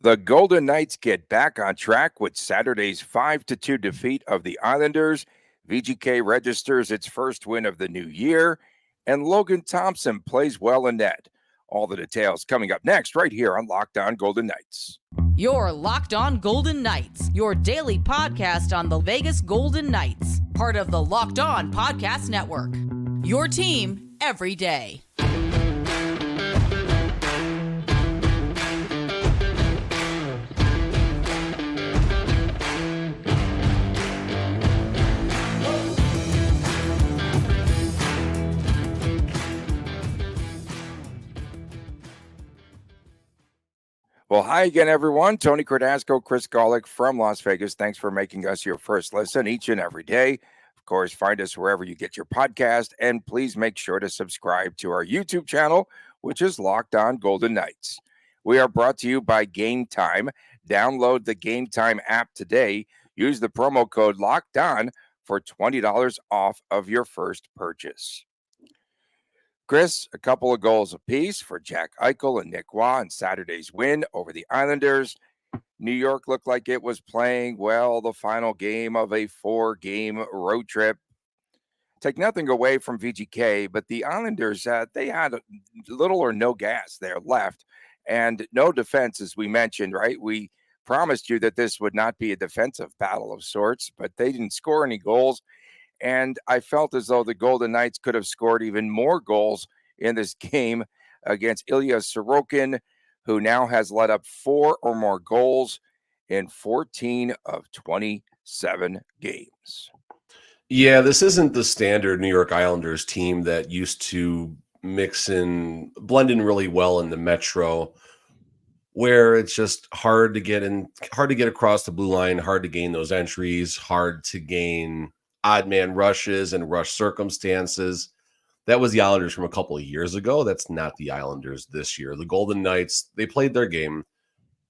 The Golden Knights get back on track with Saturday's 5-2 defeat of the Islanders. VGK registers its first win of the new year, and Logan Thompson plays well in net. All the details coming up next, right here on Locked On Golden Knights. You're Locked On Golden Knights, your daily podcast on the Vegas Golden Knights, part of the Locked On Podcast Network. Your team every day. Well, hi again, everyone. Tony Cardasco, Chris Golick from Las Vegas. Thanks for making us your first listen each and every day. Of course, find us wherever you get your podcast, and please make sure to subscribe to our YouTube channel, which is Locked On Golden Knights. We are brought to you by Gametime. Download the Gametime app today. Use the promo code Locked On for $20 off of your first purchase. Chris, a couple of goals apiece for Jack Eichel and Nick Waugh in Saturday's win over the Islanders. New York looked like it was playing well the final game of a 4-game road trip. Take nothing away from VGK, but the Islanders, they had little or no gas there left and no defense, as we mentioned, right? We promised you that this would not be a defensive battle of sorts, but they didn't score any goals. And I felt as though the Golden Knights could have scored even more goals in this game against Ilya Sorokin, who now has let up 4 or more goals in 14 of 27 games. Yeah, this isn't the standard New York Islanders team that used to blend in really well in the Metro, where it's just hard to get across the blue line, hard to gain those entries, hard to gain odd man rushes and rush circumstances. That was the Islanders from a couple of years ago. That's not the Islanders this year. The Golden Knights, they played their game.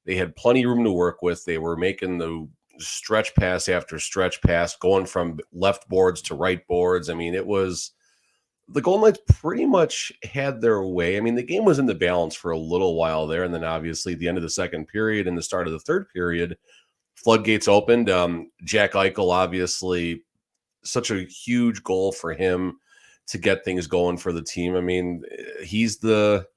They had plenty of room to work with. They were making the stretch pass after stretch pass, going from left boards to right boards. I mean, the Golden Knights pretty much had their way. I mean, the game was in the balance for a little while there. And then obviously the end of the second period and the start of the third period, floodgates opened. Jack Eichel, obviously, such a huge goal for him to get things going for the team. I mean, he's the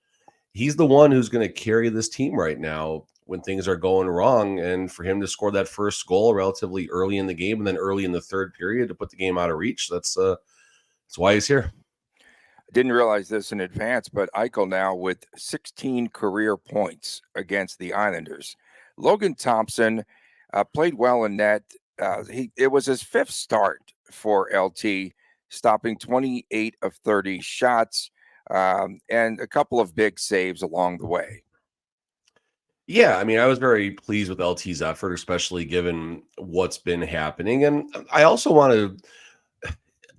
one who's going to carry this team right now when things are going wrong. And for him to score that first goal relatively early in the game and then early in the third period to put the game out of reach, that's why he's here. I didn't realize this in advance, but Eichel now with 16 career points against the Islanders. Logan Thompson played well in net. It was his 5th start for LT, stopping 28 of 30 shots and a couple of big saves along the way. Yeah, I mean, I was very pleased with LT's effort, especially given what's been happening. And I also want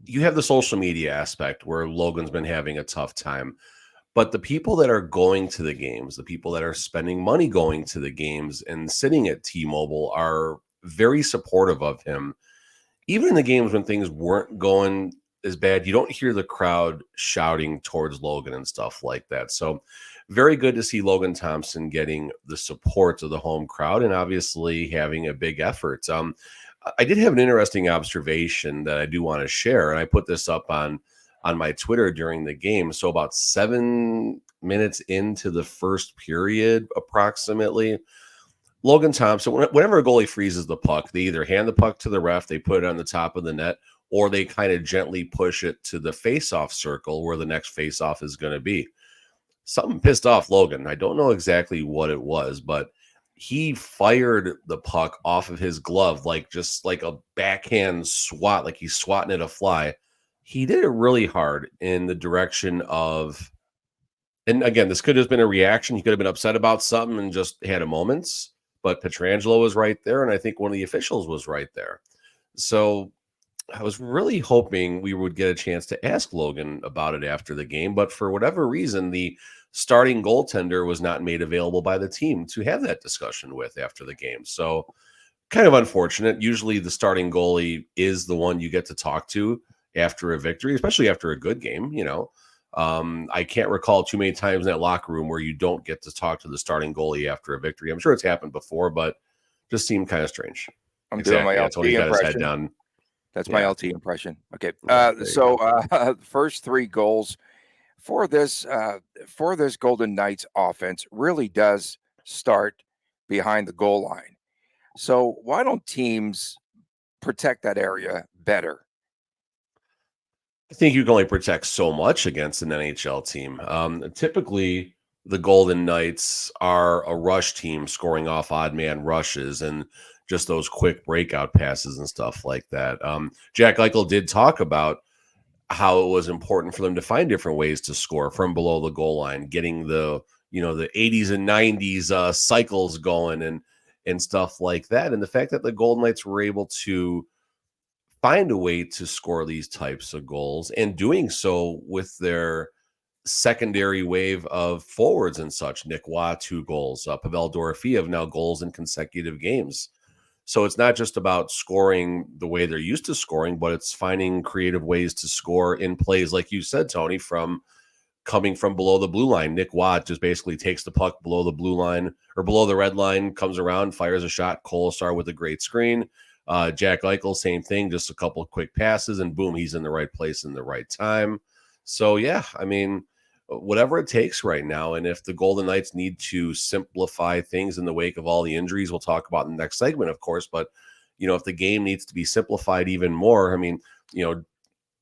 you have the social media aspect where Logan's been having a tough time. But the people that are going to the games, the people that are spending money going to the games and sitting at T-Mobile are very supportive of him. Even in the games when things weren't going as bad, you don't hear the crowd shouting towards Logan and stuff like that. So very good to see Logan Thompson getting the support of the home crowd and obviously having a big effort. I did have an interesting observation that I do want to share, and I put this up on my Twitter during the game. So about 7 minutes into the first period, approximately, Logan Thompson, whenever a goalie freezes the puck, they either hand the puck to the ref, they put it on the top of the net, or they kind of gently push it to the face-off circle where the next face-off is going to be. Something pissed off Logan. I don't know exactly what it was, but he fired the puck off of his glove, just like a backhand swat, like he's swatting at a fly. He did it really hard in the direction of, and again, this could have been a reaction. He could have been upset about something and just had a moment. But Pietrangelo was right there, and I think one of the officials was right there. So I was really hoping we would get a chance to ask Logan about it after the game. But for whatever reason, the starting goaltender was not made available by the team to have that discussion with after the game. So kind of unfortunate. Usually the starting goalie is the one you get to talk to after a victory, especially after a good game, I can't recall too many times in that locker room where you don't get to talk to the starting goalie after a victory. I'm sure it's happened before, but just seemed kind of strange. I'm doing my Yeah, LT Tony's got his head impression. down. That's my LT impression. Okay. Right, First 3 goals for this Golden Knights offense really does start behind the goal line. So why don't teams protect that area better? I think you can only protect so much against an NHL team. Typically, the Golden Knights are a rush team scoring off odd man rushes and just those quick breakout passes and stuff like that. Jack Eichel did talk about how it was important for them to find different ways to score from below the goal line, getting the the 80s and 90s cycles going and stuff like that. And the fact that the Golden Knights were able to find a way to score these types of goals and doing so with their secondary wave of forwards and such. Nick Waugh, 2 goals. Pavel Dorofeev now goals in consecutive games. So it's not just about scoring the way they're used to scoring, but it's finding creative ways to score in plays, like you said, Tony, from coming from below the blue line. Nick Waugh just basically takes the puck below the blue line or below the red line, comes around, fires a shot. Kolesar with a great screen. Jack Eichel, same thing, just a couple of quick passes, and boom, he's in the right place in the right time. So, yeah, I mean, whatever it takes right now. And if the Golden Knights need to simplify things in the wake of all the injuries, we'll talk about in the next segment, of course. But, if the game needs to be simplified even more, I mean,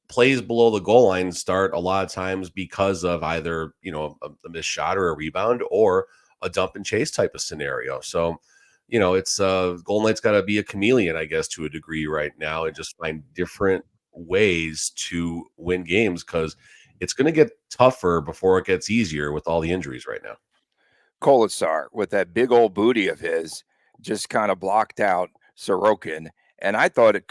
plays below the goal line start a lot of times because of either, a missed shot or a rebound or a dump and chase type of scenario. So, it's Golden Knights got to be a chameleon, I guess, to a degree right now, and just find different ways to win games, because it's going to get tougher before it gets easier with all the injuries right now. Kolesar, with that big old booty of his, just kind of blocked out Sorokin. And I thought it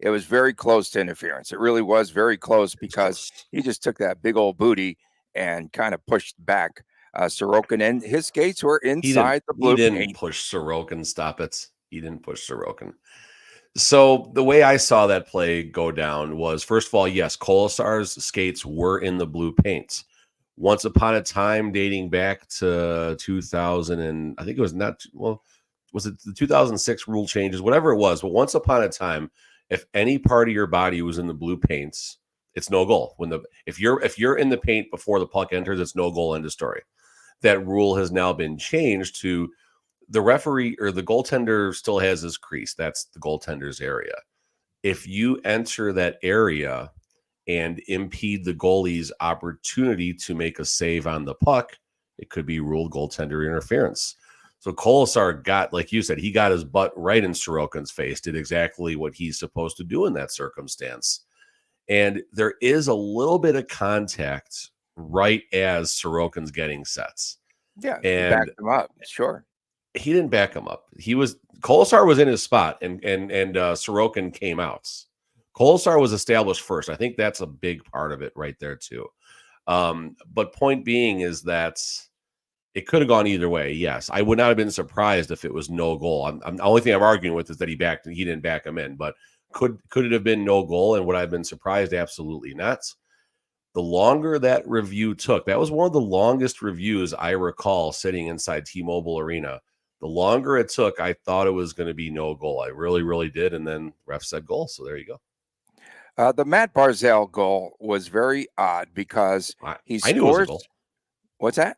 was very close to interference. It really was very close, because he just took that big old booty and kind of pushed back Sorokin, and his skates were inside the blue paint. He didn't push Sorokin. Stop it. He didn't push Sorokin. So the way I saw that play go down was, first of all, yes, Kolesar's skates were in the blue paint. Once upon a time, dating back to 2000, and I think it was was it the 2006 rule changes, whatever it was, but once upon a time, if any part of your body was in the blue paints, it's no goal. If you're in the paint before the puck enters, it's no goal, end of story. That rule has now been changed to the referee or the goaltender still has his crease. That's the goaltender's area. If you enter that area and impede the goalie's opportunity to make a save on the puck, it could be ruled goaltender interference. So Kolesar got, like you said, he got his butt right in Sorokin's face, did exactly what he's supposed to do in that circumstance. And there is a little bit of contact right as Sorokin's getting sets. Yeah, and backed him up. Sure. He didn't back him up. Kolesar was in his spot, and Sorokin came out. Kolesar was established first. I think that's a big part of it right there too. But point being is that it could have gone either way. Yes, I would not have been surprised if it was no goal. The only thing I'm arguing with is that he didn't back him in. But could it have been no goal? And would I have been surprised? Absolutely not. The longer that review took, that was one of the longest reviews I recall sitting inside T-Mobile Arena. The longer it took, I thought it was going to be no goal. I really, really did. And then ref said goal. So there you go. The Matt Barzal goal was very odd because I knew it was a goal. What's that?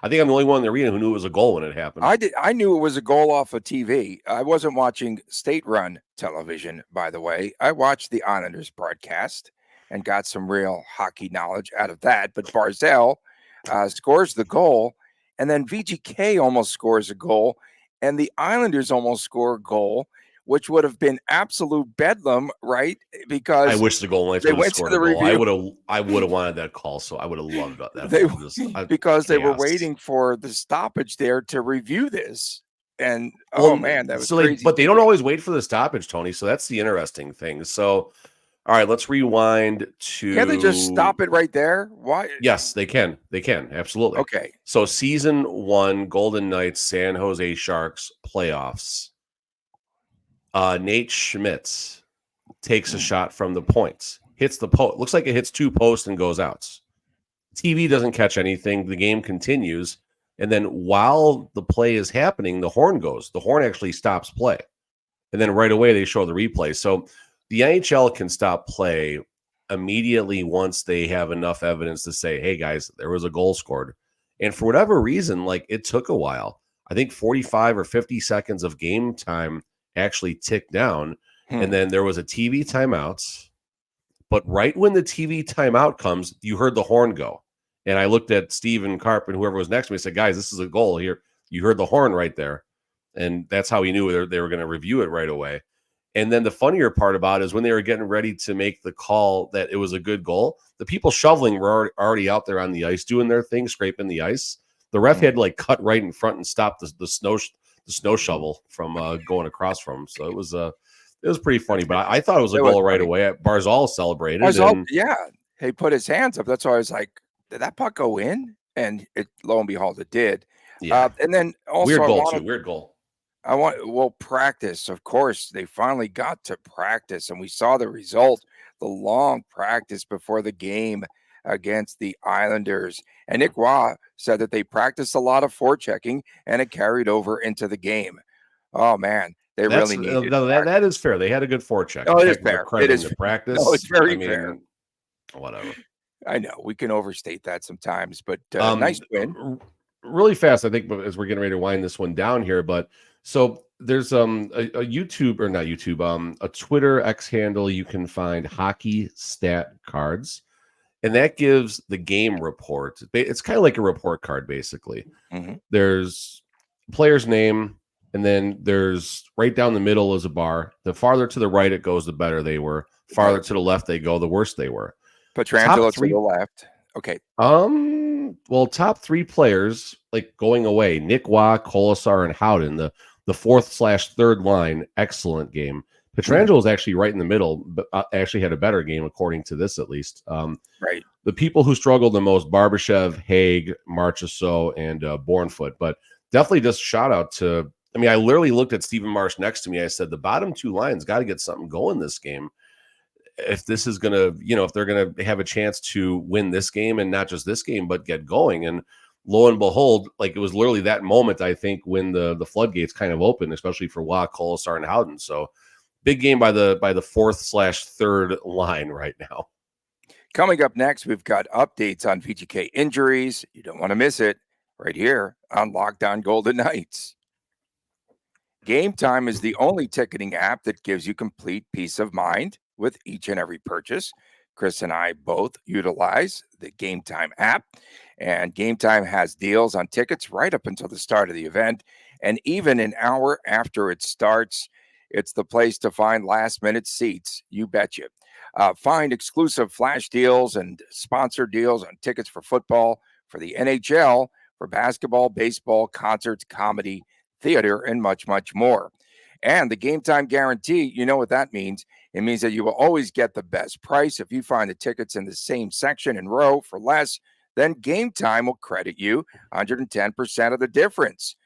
I think I'm the only one in the arena who knew it was a goal when it happened. I knew it was a goal off of TV. I wasn't watching state-run television, by the way. I watched the Islanders broadcast and got some real hockey knowledge out of that. But Barzal scores the goal, and then VGK almost scores a goal, and the Islanders almost score a goal, which would have been absolute bedlam, right? Because I wish the goal Knights would have scored a goal. I would have wanted that call, so I would have loved that. Because they were waiting for the stoppage there to review this. And man, that was crazy. But they don't always wait for the stoppage, Tony. So that's the interesting thing. So, all right, let's rewind to. Can they just stop it right there? Why? Yes, they can. They can. Absolutely. Okay. So season 1, Golden Knights, San Jose Sharks playoffs. Nate Schmitz takes a shot from the points, hits the post. Looks like it hits 2 posts and goes out. TV doesn't catch anything. The game continues. And then while the play is happening, the horn goes. The horn actually stops play. And then right away they show the replay. So the NHL can stop play immediately once they have enough evidence to say, hey guys, there was a goal scored. And for whatever reason, like it took a while. I think 45 or 50 seconds of game time actually ticked down. And then there was a TV timeout. But right when the TV timeout comes, you heard the horn go. And I looked at Steven Karp and whoever was next to me and said, guys, this is a goal here. You heard the horn right there. And that's how he knew they were going to review it right away. And then the funnier part about it is when they were getting ready to make the call that it was a good goal, the people shoveling were already out there on the ice doing their thing, scraping the ice. The ref had to like cut right in front and stop the snow shovel from going across from him. So it was pretty funny. But I thought it was a goal right away. Barzal celebrated. He put his hands up. That's why I was like, did that puck go in? And lo and behold, it did. Yeah. And then also Weird goal. Practice. Of course, they finally got to practice, and we saw the result, the long practice before the game against the Islanders. And Nick Waugh said that they practiced a lot of forechecking, and it carried over into the game. Oh, man, really needed that is fair. They had a good forecheck. Oh, it is fair. It is practice. No, it's very fair. Whatever. I know we can overstate that sometimes, but nice win. Really fast, I think, as we're getting ready to wind this one down here, but so there's a YouTube or not YouTube, a Twitter X handle you can find hockey stat cards, and that gives the game report. It's kind of like a report card, basically. Mm-hmm. There's player's name, and then there's right down the middle is a bar. The farther to the right it goes, the better they were. Farther to the left they go, the worse they were. Pietrangelo to the left. Okay. Well, top three players like going away: Nick Waugh, Colasar, and Howden. The 4th/3rd line, excellent game. Pietrangelo is actually right in the middle, but actually had a better game according to this, at least. Right. The people who struggled the most: Barbashev, Haig, Marchessault, and Bjorn Foot. But definitely just shout out to. I mean, I literally looked at Stephen Marsh next to me. I said the bottom two lines got to get something going this game. If this is going to, if they're going to have a chance to win this game and not just this game, but get going. And lo and behold, like it was literally that moment, I think, when the floodgates kind of opened, especially for Waugh, Colasar, and Howden. So big game by the 4th/3rd line right now. Coming up next, we've got updates on VGK injuries. You don't want to miss it right here on Locked On Golden Knights. Gametime is the only ticketing app that gives you complete peace of mind with each and every purchase. Chris and I both utilize the Gametime app, and Gametime has deals on tickets right up until the start of the event. And even an hour after it starts, it's the place to find last-minute seats. You betcha. Find exclusive flash deals and sponsored deals on tickets for football, for the NHL, for basketball, baseball, concerts, comedy, theater, and much, much more. And the Gametime guarantee, you know what that means. It means that you will always get the best price. If you find the tickets in the same section and row for less, then Gametime will credit you 110% of the difference.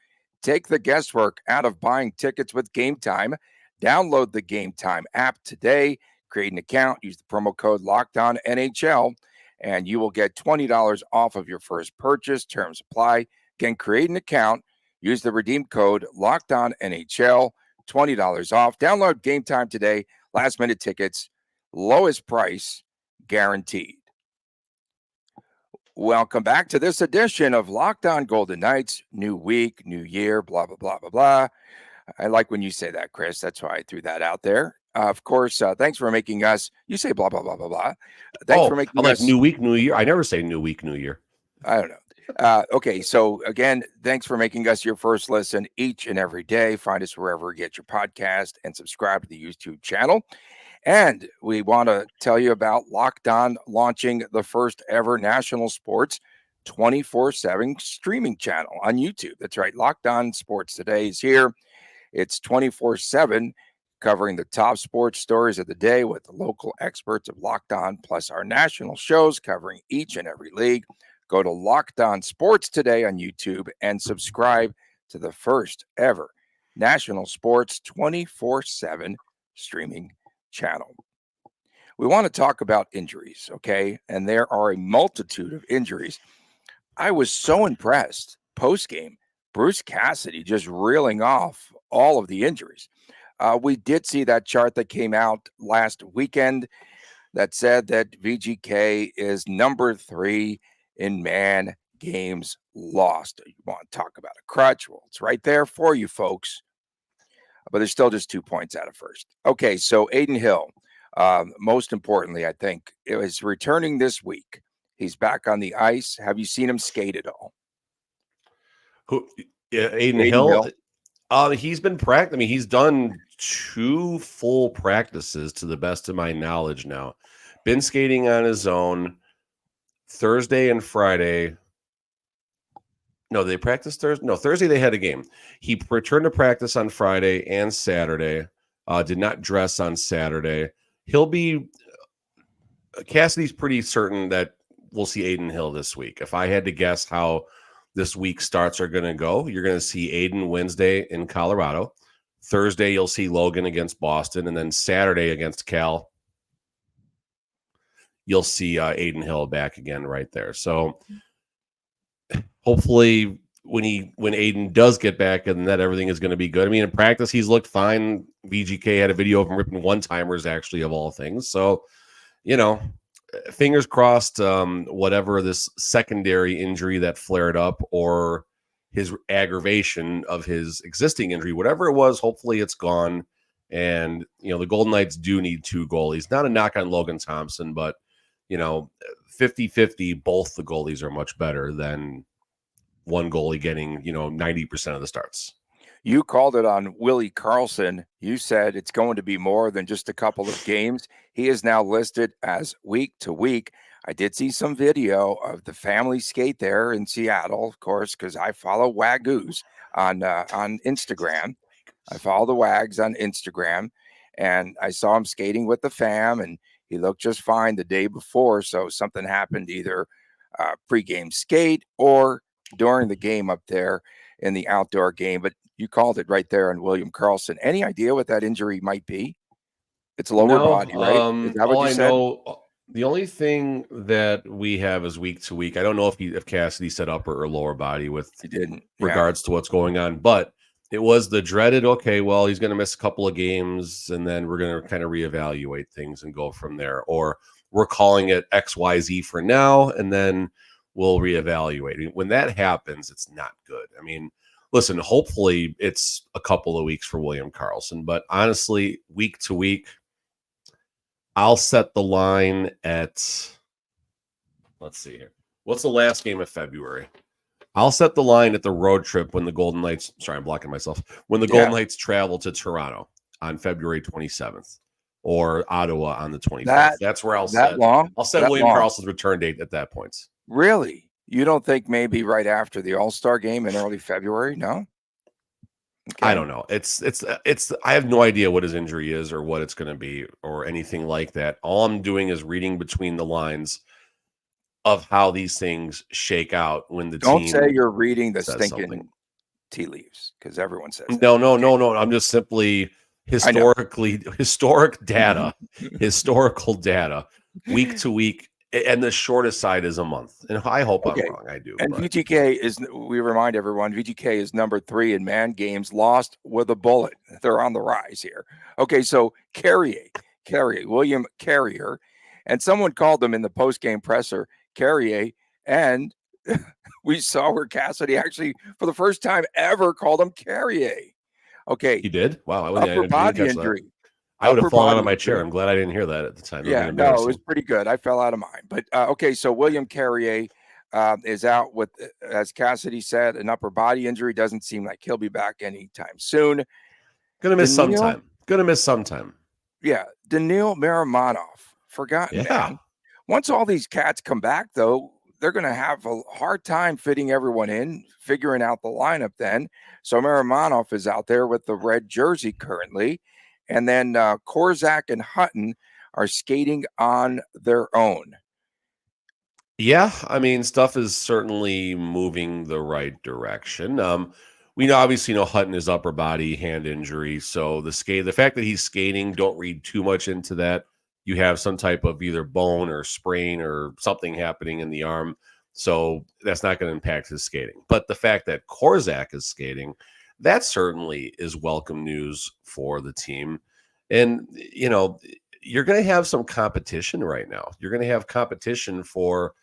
Take the guesswork out of buying tickets with Gametime. Download the Gametime app today. Create an account. Use the promo code LOCKEDONNHL, and you will get $20 off of your first purchase. Terms apply. Again, create an account. Use the redeem code LOCKEDONNHL. $20 off. Download Gametime today. Last minute tickets, lowest price guaranteed. Welcome back to this edition of Locked On Golden Knights. New week, new year, blah, blah, blah, blah, blah. I like when you say that, Chris. That's why I threw that out there. Of course, thanks for making us. You say blah, blah, blah, blah, blah. Thanks for making us. Like new week, new year. I never say new week, new year. I don't know. Okay, so again, thanks for making us your first listen each and every day. Find us wherever you get your podcast and subscribe to the YouTube channel. And we want to tell you about Locked On launching the first ever national sports 24/7 streaming channel on YouTube. That's right. Locked On Sports Today is here. It's 24/7 covering the top sports stories of the day with the local experts of Locked On, plus our national shows covering each and every league. Go to Locked On Sports Today on YouTube and subscribe to the first ever national sports 24/7 streaming channel. we want to talk about injuries, okay? And there are a multitude of injuries. I was so impressed post-game, Bruce Cassidy just reeling off all of the injuries. We did see that chart that came out last weekend that said that VGK is number 3 in man games lost. You want to talk about a crutch? Well, it's right there for you, folks. But there's still just 2 points out of first. Okay, so Aiden Hill, most importantly, I think, is returning this week. He's back on the ice. Have you seen him skate at all? Who? Aiden Hill. He's been practicing. I mean, he's done 2 full practices to the best of my knowledge now. Been skating on his own Thursday and Friday. No, they practiced Thursday. No, Thursday they had a game. He returned to practice on Friday and Saturday. Did not dress on Saturday. He'll be. Cassidy's pretty certain that we'll see Aiden Hill this week. If I had to guess how this week's starts are going to go, you're going to see Aiden Wednesday in Colorado. Thursday, you'll see Logan against Boston. And then Saturday against Cal, you'll see Aiden Hill back again right there. So hopefully when Aiden does get back in the net, everything is going to be good. I mean, in practice, he's looked fine. VGK had a video of him ripping one-timers, actually, of all things. So, fingers crossed, whatever this secondary injury that flared up or his aggravation of his existing injury, whatever it was, hopefully it's gone. And, the Golden Knights do need 2 goalies. Not a knock on Logan Thompson, but, 50-50, both the goalies are much better than one goalie getting, 90% of the starts. You called it on Willie Carlson. You said it's going to be more than just a couple of games. He is now listed as week to week. I did see some video of the family skate there in Seattle, of course, because I follow Wagoos on Instagram. I follow the Wags on Instagram, and I saw him skating with the fam, and he looked just fine the day before. So something happened either pregame skate or during the game up there in the outdoor game. But you called it right there on William Carlson. Any idea what that injury might be? It's lower body, right? Is that what you said? Know, the only thing that we have is week to week. I don't know if Cassidy said upper or lower body with regards to what's going on, but it was the dreaded, okay, well, he's going to miss a couple of games and then we're going to kind of reevaluate things and go from there. Or we're calling it XYZ for now, and then we'll reevaluate. When that happens, it's not good. I mean, listen, hopefully it's a couple of weeks for William Carlson, but honestly, week to week, I'll set the line at, let's see here. What's the last game of February? I'll set the line at the road trip when the Golden Knights, sorry, I'm blocking myself, when the Golden Knights travel to Toronto on February 27th or Ottawa on the 25th. That's where I'll set. I'll set William Carlson's return date at that point. Really? You don't think maybe right after the All-Star game in early February? No? Okay. I don't know. It's I have no idea what his injury is or what it's going to be or anything like that. All I'm doing is reading between the lines of how these things shake out when the team. Don't say you're reading the stinking tea leaves, because everyone says that. No. I'm just simply historical data, week to week. And the shortest side is a month. And I hope I'm wrong. I do. And VGK is, we remind everyone, VGK is number 3 in man games lost with a bullet. They're on the rise here. Okay, so Carrier, William Carrier, and someone called him in the post-game presser, Carrier, and we saw where Cassidy actually, for the first time ever, called him Carrier. Okay. He did? Wow. Upper body injury. I would have fallen out of my chair. I'm glad I didn't hear that at the time. Yeah, no, it was pretty good. I fell out of mine. But, okay, so William Carrier is out with, as Cassidy said, an upper body injury. Doesn't seem like he'll be back anytime soon. Gonna miss some time. Yeah, Daniil Maramonov. Forgotten, man. Once all these cats come back, though, they're going to have a hard time fitting everyone in, figuring out the lineup then. So Maramonov is out there with the red jersey currently. And then Korzak and Hutton are skating on their own. Yeah, I mean, stuff is certainly moving the right direction. We obviously know Hutton is upper body hand injury, so the fact that he's skating, don't read too much into that. you have some type of either bone or sprain or something happening in the arm. So that's not going to impact his skating. But the fact that Korczak is skating, that certainly is welcome news for the team. And, you're going to have some competition right now. You're going to have competition for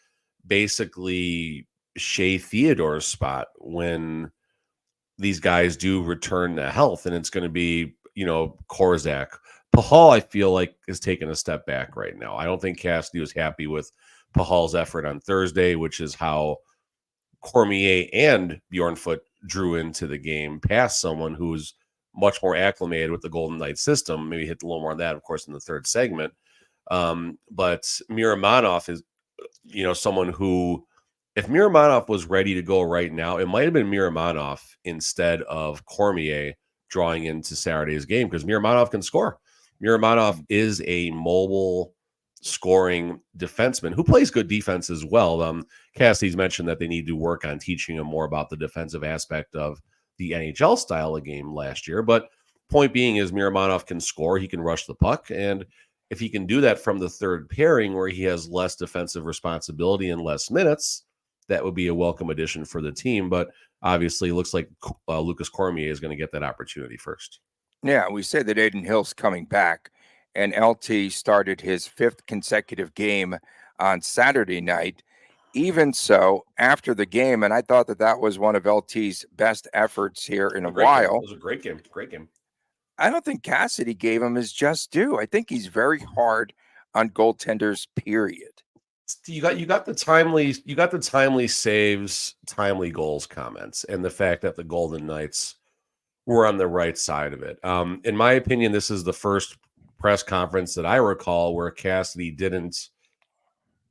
basically Shea Theodore's spot when these guys do return to health, and it's going to be, Korczak. Pahal, I feel like, is taking a step back right now. I don't think Cassidy was happy with Pahal's effort on Thursday, which is how Cormier and Bjorn Foot drew into the game past someone who's much more acclimated with the Golden Knights system. Maybe hit a little more on that, of course, in the third segment. But Miramonov is, someone who, if Miramonov was ready to go right now, it might have been Miramonov instead of Cormier drawing into Saturday's game, because Miramonov can score. Miramonov is a mobile scoring defenseman who plays good defense as well. Cassidy's mentioned that they need to work on teaching him more about the defensive aspect of the NHL style of game last year. But point being is Miramonov can score. He can rush the puck. And if he can do that from the third pairing where he has less defensive responsibility and less minutes, that would be a welcome addition for the team. But obviously it looks like Lucas Cormier is going to get that opportunity first. Yeah, we said that Aiden Hill's coming back, and LT started his 5th consecutive game on Saturday night. Even so, after the game, and I thought that was one of LT's best efforts here in a while. It was a great game. Great game. I don't think Cassidy gave him his just due. I think he's very hard on goaltenders, period. You got the timely saves, timely goals comments, and the fact that the Golden Knights were on the right side of it. In my opinion, this is the first press conference that I recall where Cassidy didn't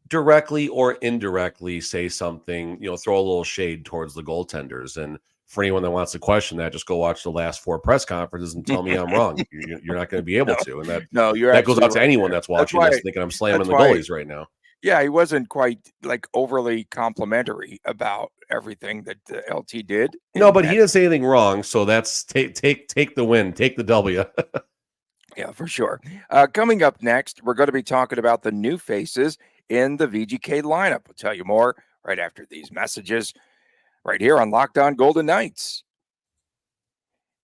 directly or indirectly say something, throw a little shade towards the goaltenders. And for anyone that wants to question that, just go watch the last 4 press conferences and tell me I'm wrong. You're not going to be able to. And that goes out to anyone that's watching this thinking I'm slamming the goalies right now. Yeah, he wasn't quite overly complimentary about everything that LT did. No, but he didn't say anything wrong. So that's take the win, take the W. Yeah, for sure. Coming up next, we're going to be talking about the new faces in the VGK lineup. We'll tell you more right after these messages right here on Locked On Golden Knights.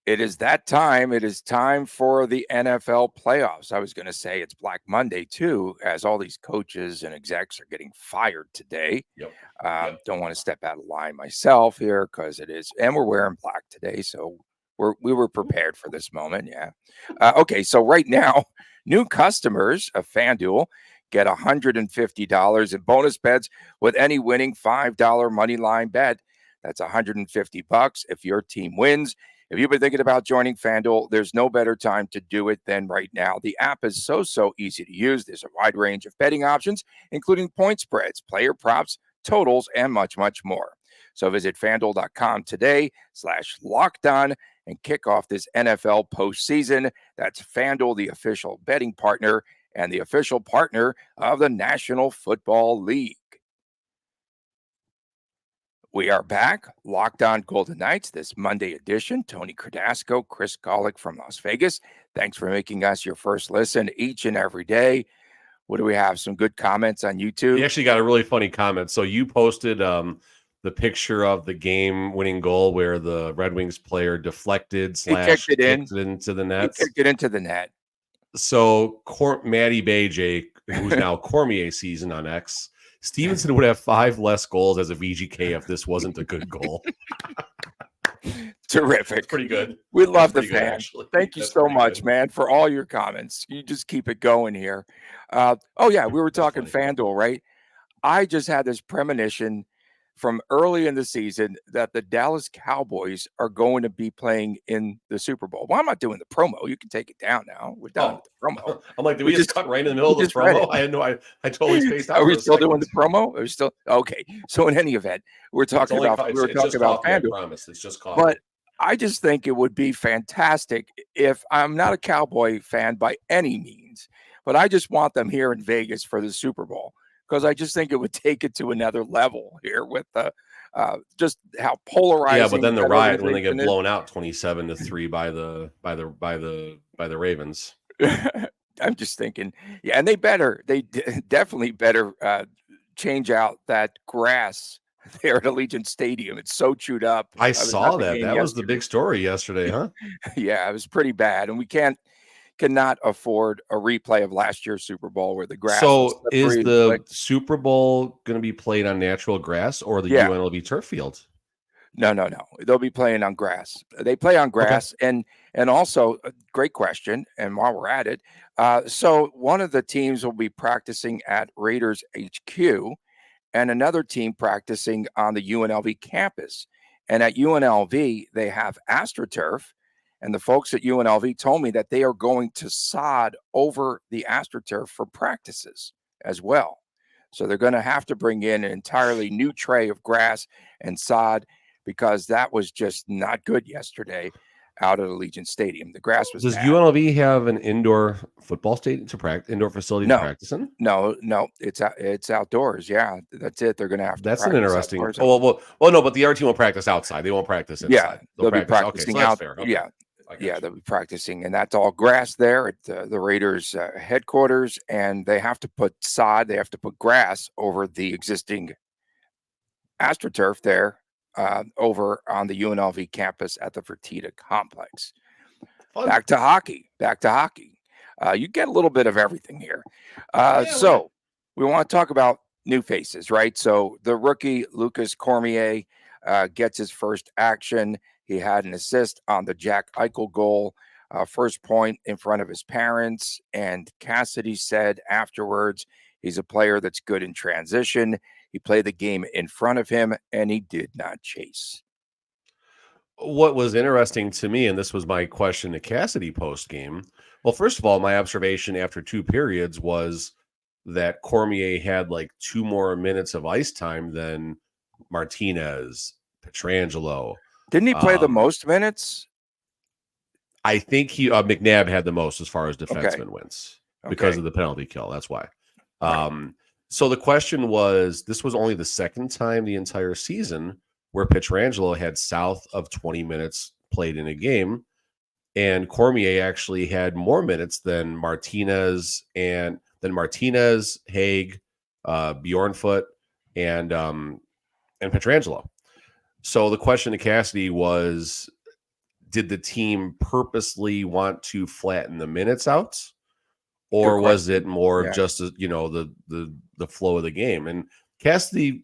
It is that time. It is time for the NFL playoffs. I was going to say it's Black Monday, too, as all these coaches and execs are getting fired today. Yep. Don't want to step out of line myself here because it is, and we're wearing black today. So we were prepared for this moment. Yeah. Okay. So right now, new customers of FanDuel get $150 in bonus bets with any winning $5 moneyline bet. That's $150 if your team wins. If you've been thinking about joining FanDuel, there's no better time to do it than right now. The app is so easy to use. There's a wide range of betting options, including point spreads, player props, totals, and much, much more. So visit FanDuel.com today /lockedon and kick off this NFL postseason. That's FanDuel, the official betting partner and the official partner of the National Football League. We are back, Locked On Golden Knights, this Monday edition. Tony Cardasco, Chris Golick from Las Vegas. Thanks for making us your first listen each and every day. What do we have? Some good comments on YouTube? You actually got a really funny comment. So you posted the picture of the game-winning goal where the Red Wings player deflected / kicked it into the net. He kicked it into the net. So Matty Bajay, who's now Cormier season on X, Stevenson would have 5 less goals as a VGK if this wasn't a good goal. Terrific. That's pretty good. We love the fans. Thank you so much, man, for all your comments. You just keep it going here. We were talking FanDuel, right? I just had this premonition from early in the season that the Dallas Cowboys are going to be playing in the Super Bowl. Well, I'm not doing the promo. You can take it down now. We're done with the promo. I'm like, did we just cut right in the middle of the promo? I had no, I totally spaced out. Are we still doing the promo? Are we still okay? So in any event, we're talking about FanDuel. I promise. It's just coffee. But I just think it would be fantastic if I'm not a Cowboy fan by any means, but I just want them here in Vegas for the Super Bowl. Because I just think it would take it to another level here with just how polarizing. Yeah, but then the riot when they get blown out 27-3 by the Ravens. I'm just thinking, yeah, and they definitely better change out that grass there at Allegiant Stadium. It's so chewed up. I I was at saw the that. game That was the yesterday. big story yesterday, huh? Yeah, it was pretty bad, and we cannot afford a replay of last year's Super Bowl where the grass was So is slippery and the slick. Super Bowl going to be played on natural grass or the Yeah, UNLV turf field? no. They'll be playing on grass. They play on Okay. grass, and also great question. And while we're at it, so one of the teams will be practicing at Raiders HQ, and another team practicing on the UNLV campus. And at UNLV, they have AstroTurf. And the folks at UNLV told me that they are going to sod over the AstroTurf for practices as well. So they're going to have to bring in an entirely new tray of grass and sod because that was just not good yesterday out at Allegiant Stadium. The grass was Does bad. UNLV have an indoor football stadium to practice, indoor facility to practice in? No, it's outdoors. Yeah, that's it. They're going to have to That's an practice interesting. outdoors. Well, no, but the other team will practice outside. They won't practice Yeah, inside. they'll be practice. Okay, practicing so that's out. fair. Okay. Yeah, I got yeah, you. they'll be practicing, and that's all grass there at the Raiders headquarters. And they have to put sod. They have to put grass over the existing AstroTurf there over on the UNLV campus at the Fertitta complex. Fun. Back to hockey. You get a little bit of everything here. So we want to talk about new faces, right? So the rookie Lucas Cormier gets his first action. He had an assist on the Jack Eichel goal, first point in front of his parents. And Cassidy said afterwards, he's a player that's good in transition. He played the game in front of him, and he did not chase. What was interesting to me, and this was my question to Cassidy post game. Well, first of all, my observation after 2 periods was that Cormier had like 2 more minutes of ice time than Martinez, Pietrangelo. Didn't he play the most minutes? I think McNabb had the most as far as defenseman wins because of the penalty kill. That's why. Right. So the question was, this was only the second time the entire season where Pietrangelo had south of 20 minutes played in a game, and Cormier actually had more minutes than Martinez, Haig, Bjorn Foot, and Pietrangelo. So the question to Cassidy was, did the team purposely want to flatten the minutes out, or was it more of just the flow of the game? And Cassidy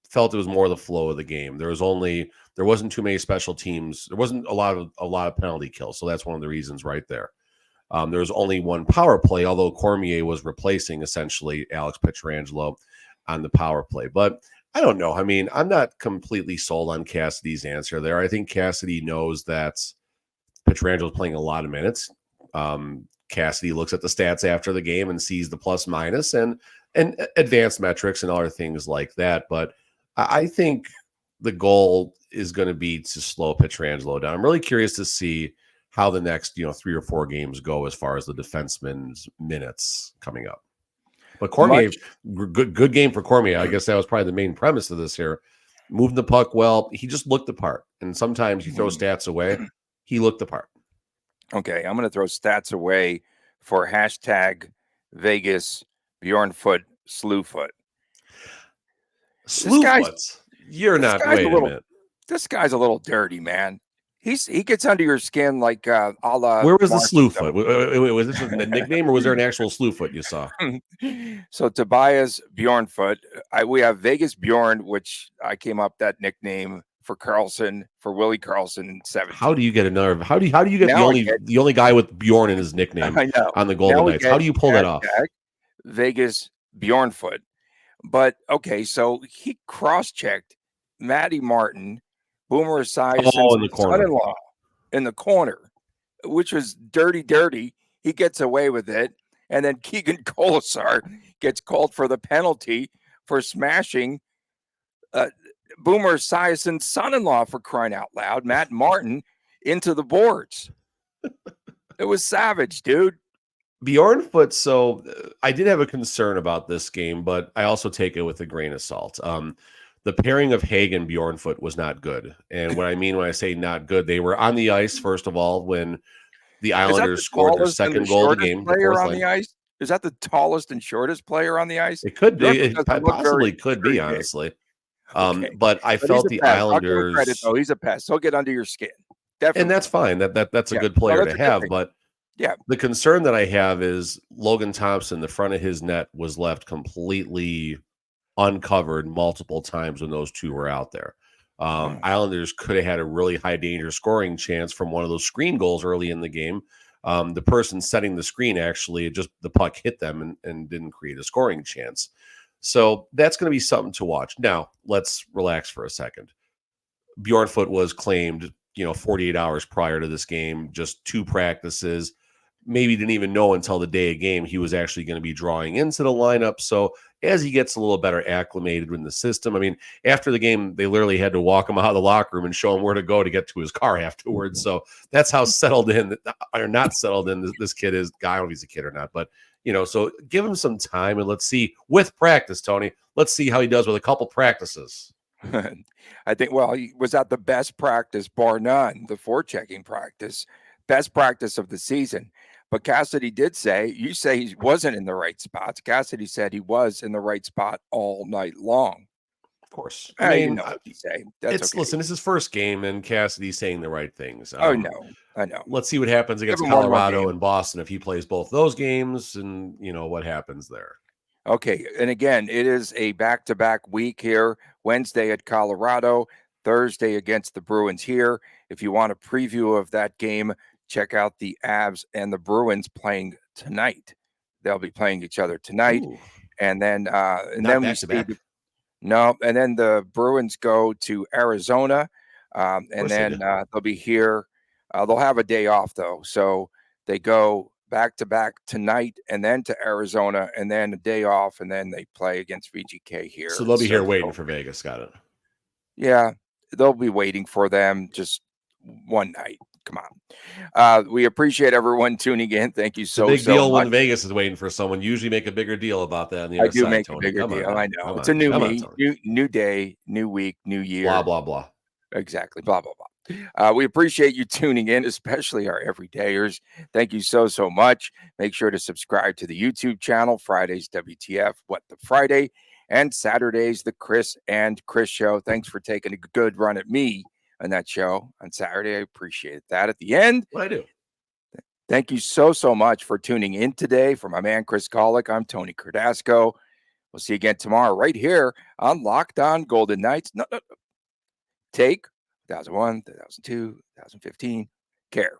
felt it was more the flow of the game. There wasn't too many special teams. There wasn't a lot of penalty kills, so that's one of the reasons right there. There was only one power play, although Cormier was replacing essentially Alex Pietrangelo on the power play. But I don't know. I mean, I'm not completely sold on Cassidy's answer there. I think Cassidy knows that Pietrangelo is playing a lot of minutes. Cassidy looks at the stats after the game and sees the plus minus and advanced metrics and other things like that. But I think the goal is going to be to slow Pietrangelo down. I'm really curious to see how the next 3 or 4 games go as far as the defenseman's minutes coming up. But Cormier, good game for Cormier. I guess that was probably the main premise of this here. Moving the puck well. He just looked the part. And sometimes you throw stats away. He looked the part. Okay, I'm going to throw stats away for hashtag Vegas Bjorn Foot Slewfoot. Slewfoot? You're not. Wait a minute. This guy's a little dirty, man. He gets under your skin like a la. Where was the Slewfoot? Was this a nickname or was there an actual Slewfoot you saw? So Tobias Bjorn Foot. We have Vegas Bjorn, which I came up that nickname for Carlson, for Willie Carlson in 17. How do you get another? How do you get the only guy with Bjorn in his nickname on the Golden Knights? How do you pull that off? Vegas Bjorn Foot. But okay, so he cross-checked Matty Martin, Boomer Esiason's son-in-law in the corner, which was dirty. He gets away with it. And then Keegan Colasar gets called for the penalty for smashing Boomer Esiason's son-in-law, for crying out loud, Matt Martin, into the boards. It was savage, dude. Bjorn Foot. So I did have a concern about this game, but I also take it with a grain of salt. The pairing of Haig and Bjorn Foot was not good. And what I mean when I say not good, they were on the ice, first of all, when The Is that Islanders the scored their tallest and second the goal of the shortest game, the player fourth on line. the ice? Is that the tallest and shortest player on the ice? It could be. Bjorn Foot It doesn't look possibly could be, very big. honestly. Okay. But I But he's felt a the pest. I'll give him credit, Islanders, though. He's a pest. He'll get under your skin. and Definitely. that's fine. That's a Yeah. good No, player that's to a good have. thing. But Yeah. the concern that I have is Logan Thompson, the front of his net was left completely uncovered multiple times when those two were out there. Islanders could have had a really high danger scoring chance from one of those screen goals early in the game. The person setting the screen actually just the puck hit them and didn't create a scoring chance. So that's going to be something to watch. Now, let's relax for a second. Bjorn Foot was claimed, 48 hours prior to this game, just 2 practices. Maybe didn't even know until the day of game he was actually going to be drawing into the lineup. So as he gets a little better acclimated in the system, I mean, after the game, they literally had to walk him out of the locker room and show him where to go to get to his car afterwards. So that's how settled in or not settled in this kid is. I don't know if he's a kid or not, but so give him some time and let's see with practice, Tony. Let's see how he does with a couple practices. I think, he was at the best practice, bar none, the forechecking practice, best practice of the season. But Cassidy did say, you say he wasn't in the right spots. Cassidy said he was in the right spot all night long. Of course. I mean, what you say. That's okay. Listen, this is his first game, and Cassidy's saying the right things. I know. Let's see what happens against Colorado and Boston if he plays both those games, and what happens there. Okay, and again, it is a back-to-back week here. Wednesday at Colorado, Thursday against the Bruins here. If you want a preview of that game, check out the Avs and the Bruins playing tonight. They'll be playing each other tonight. Ooh. And then and then we see and then the Bruins go to Arizona. And then they'll be here. They'll have a day off though. So they go back to back tonight and then to Arizona and then a day off and then they play against VGK here. So they'll be here waiting for Vegas. Got it. Yeah, they'll be waiting for them just one night. Come on. We appreciate everyone tuning in. Thank you so much. Big deal when Vegas is waiting for someone. Usually make a bigger deal about that on the other side. I do make Tony. a bigger deal. I know. It's a new me, new day, new week, new year. Blah, blah, blah. Exactly. Blah, blah, blah. We appreciate you tuning in, especially our everydayers. Thank you so much. Make sure to subscribe to the YouTube channel, Fridays WTF, What the Friday, and Saturdays, the Chris and Chris Show. Thanks for taking a good run at me on that show on Saturday. I appreciate that. At the end, what I do. Thank you so much for tuning in today. For my man, Chris Golick, I'm Tony Cardasco. We'll see you again tomorrow right here on Locked On Golden Knights. No. Take 2001, 2002, 2015. Care.